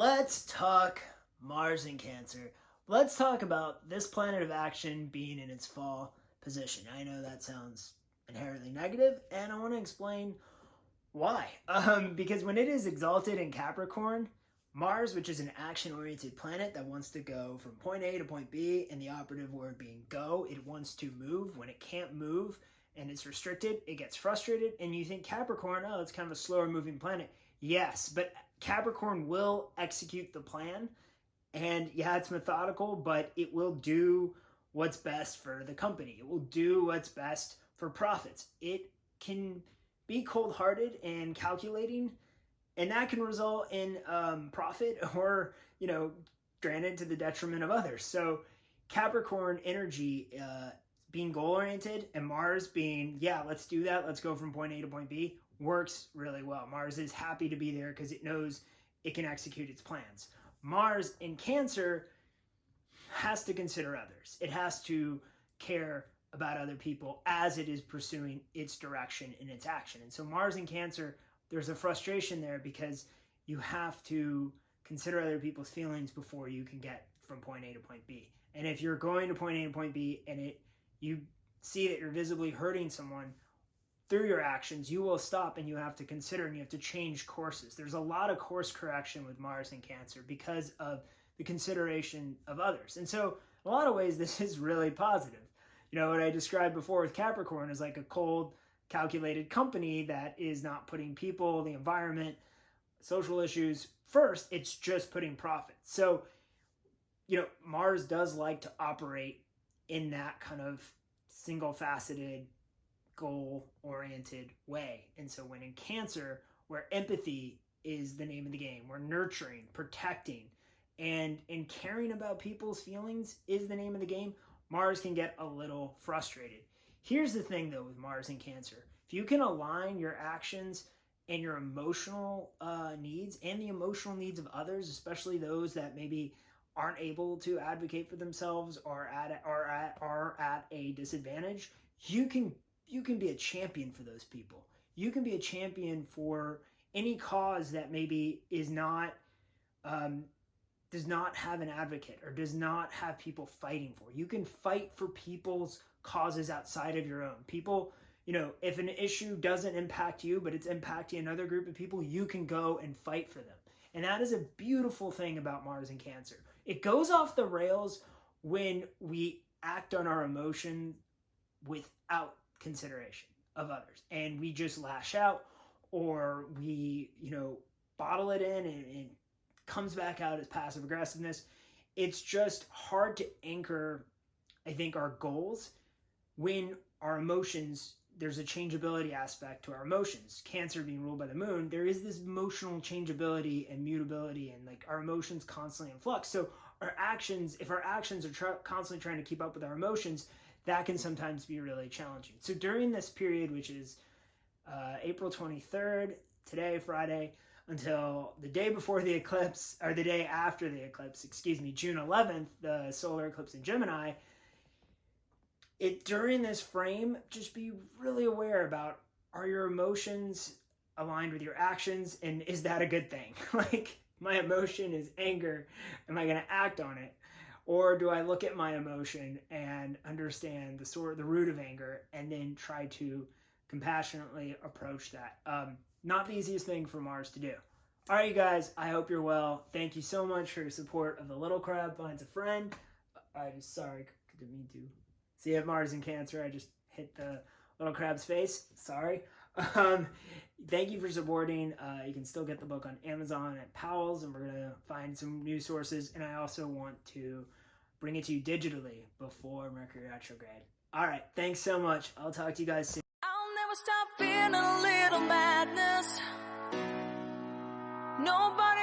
Let's talk Mars and Cancer. Let's talk about this planet of action being in its fall position. I know that sounds inherently negative, and I want to explain why. Because when it is exalted in Capricorn, Mars, which is an action-oriented planet that wants to go from point A to point B, and the operative word being go, it wants to move. When it can't move and it's restricted, it gets frustrated, and you think Capricorn, oh, it's kind of a slower moving planet. Yes, but Capricorn will execute the plan, and yeah, it's methodical, but it will do what's best for the company. It will do what's best for profits. It can be cold-hearted and calculating, and that can result in profit or, granted, to the detriment of others. So Capricorn energy being goal-oriented, and Mars being, yeah, let's do that, let's go from point A to point B, works really well. Mars is happy to be there because it knows it can execute its plans. Mars in Cancer has to consider others. It has to care about other people as it is pursuing its direction and its action. And so Mars in Cancer, there's a frustration there because you have to consider other people's feelings before you can get from point A to point B. And if you're going to point A to point B and you see that you're visibly hurting someone through your actions, you will stop and you have to consider and you have to change courses. There's a lot of course correction with Mars and Cancer because of the consideration of others. And so in a lot of ways, this is really positive. What I described before with Capricorn is like a cold, calculated company that is not putting people, the environment, social issues first. It's just putting profit. So, Mars does like to operate in that kind of single-faceted, goal-oriented way. And so when in Cancer, where empathy is the name of the game, where nurturing, protecting, and caring about people's feelings is the name of the game, Mars can get a little frustrated. Here's the thing, though, with Mars and Cancer. If you can align your actions and your emotional needs and the emotional needs of others, especially those that maybe aren't able to advocate for themselves or are at a disadvantage, you can be a champion for those people. You can be a champion for any cause that maybe is not does not have an advocate or does not have people fighting for. You can fight for people's causes outside of your own. People, if an issue doesn't impact you, but it's impacting another group of people, you can go and fight for them. And that is a beautiful thing about Mars and Cancer. It goes off the rails when we act on our emotion without consideration of others. And we just lash out, or we, bottle it in and it comes back out as passive aggressiveness. It's just hard to anchor, I think, our goals when our emotions, there's a changeability aspect to our emotions. Cancer being ruled by the moon, there is this emotional changeability and mutability, and like our emotions constantly in flux. So our actions, if our actions are constantly trying to keep up with our emotions, that can sometimes be really challenging. So during this period, which is April 23rd, today, Friday, until the day before the eclipse, or the day after the eclipse, June 11th, the solar eclipse in Gemini, during this frame, just be really aware about, are your emotions aligned with your actions, and is that a good thing? Like, my emotion is anger, am I going to act on it? Or do I look at my emotion and understand the root of anger and then try to compassionately approach that? Not the easiest thing for Mars to do. All right, you guys, I hope you're well. Thank you so much for your support of the Little Crab Finds a Friend. Sorry, didn't mean to. See, you have Mars and Cancer. I just hit the little crab's face. Sorry. Thank you for supporting. You can still get the book on Amazon at Powell's, and we're going to find some news sources. And I also want to bring it to you digitally before Mercury retrograde. All right. Thanks so much. I'll talk to you guys soon. I'll never stop feeling a little madness. Nobody